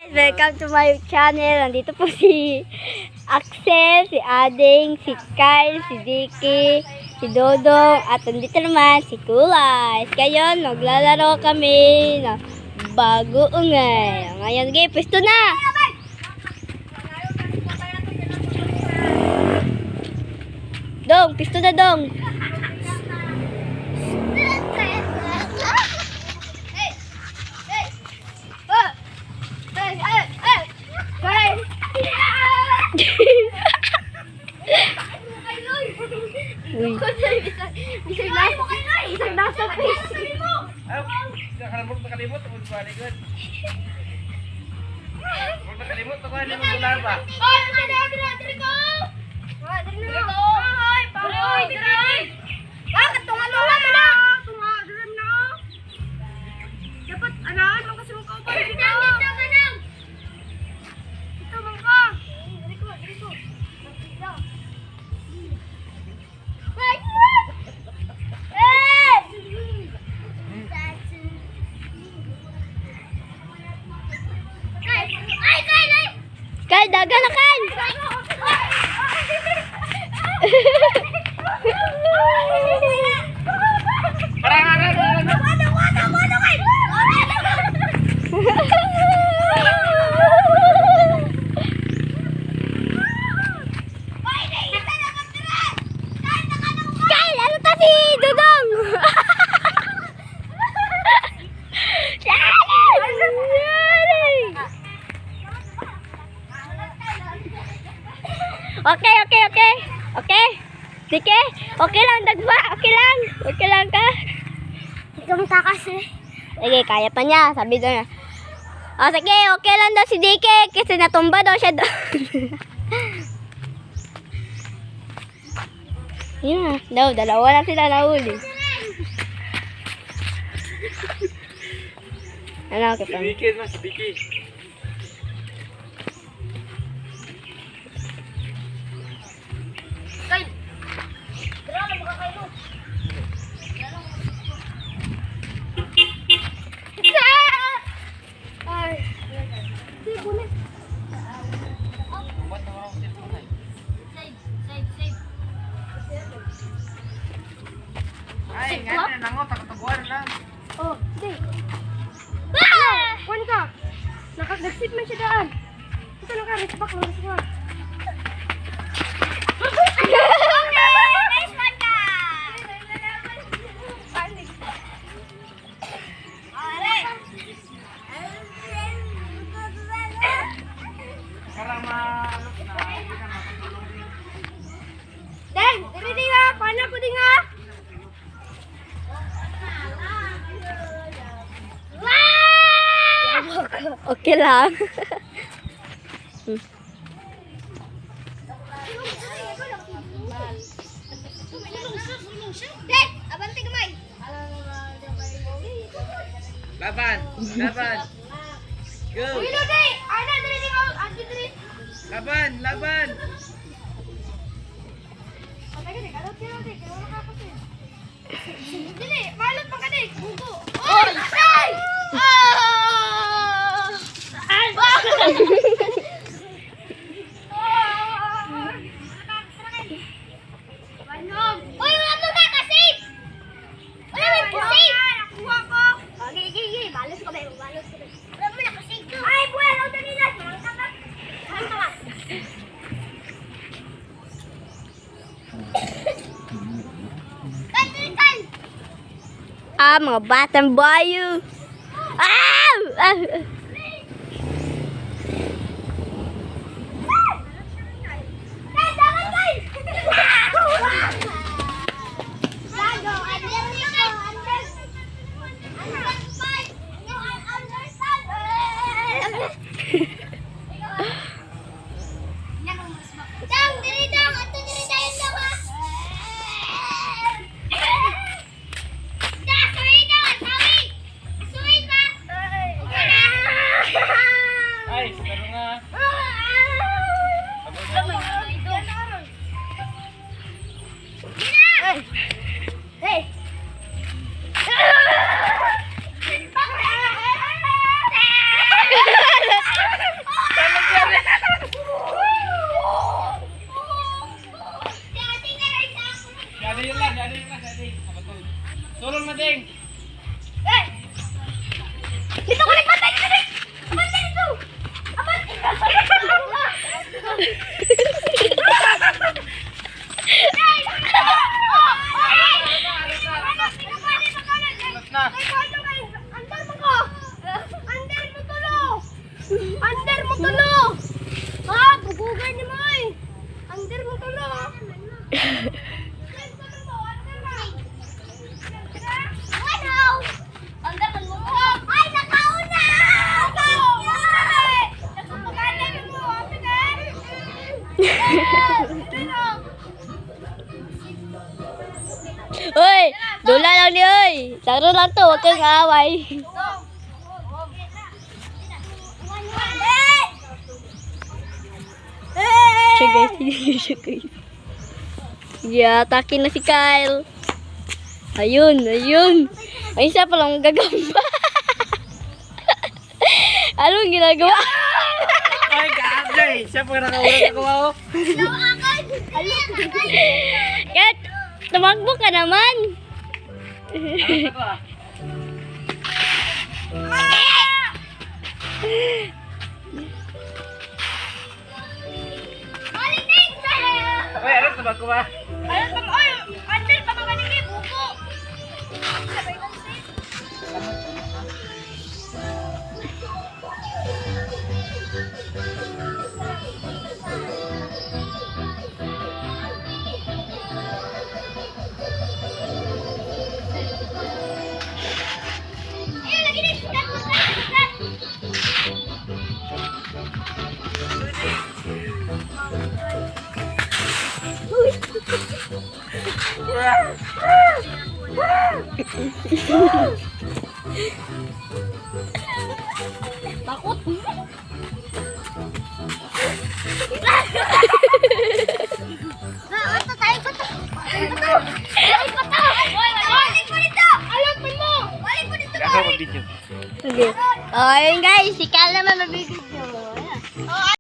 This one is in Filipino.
Welcome to my channel. Nandito po si Axel, si Ading, si Kyle, si Dicky, si Dodong, at nandito naman si Kulay. Ngayon, maglalaro kami ng bagoongay. Ngayon, game, pwesto na! Dong, pwesto na dong! Isang nasa face. Nakalimot, nakalimot. Nakalimot, nakalimot ba? Dapat alaan, magkasimukaw pa rin ito. Ito, mangka. Dito. Kyle, daga na Kyle! Kyle, ano to si Dudong? Okay. Sige, okay lang, dagba. Okay lang ka. Ikaw matakas eh. Sige, kaya pa niya. Sabi daw niya. O, sige, okay lang daw si Dike. Kasi natumba daw siya doon. Yun na. Dalawa na sila nahuli. Ano, okay pa. Sedikit mas, sedikit. Ay, nga na nangot, takatabuan lang. Oh, hindi. Kuhan ka. Nag-sip man siya daan. Ito lang ka, resbak. Nice one ka! Parang maalok na. Deng, diri nga. Paano ko di nga? Okay lang. Deng, abante kamay. Laban. Go. Wilo, Deng. Ana, diri nga. Andi diri. Laban. Dili, malot pa ka, Deng. Bugo. Oy! Ay! Uy, wala mo na kasi! Wala mo kasi! Nakuha ko. Okay. Balos ko ba? Wala mo na kasi. Ay, buwan! Huwag na nila! Mga batang bayo! Ay, pero nga. Hey! Under mo tulo! Ha? Bugugay ni mo eh! Under mo tulo! Ay, nakauna! Uy, dula lang ni oy. Laro lang to, huwag kang away. Siya guys, hindi siya guys. Yeah, atake na si Kyle. Ayun, ayun. Ay, isa palang gagamba. Anong ginagawa? Ay, kaagay. Siya pa nakaurang ako ako. Kat, tumakbo ka naman. Ano ko ah? Uy, ano ito ba ko ba? Takot! Ako mag-video. Okay. Oh, ayun guys, si Kyle naman mabibigyan.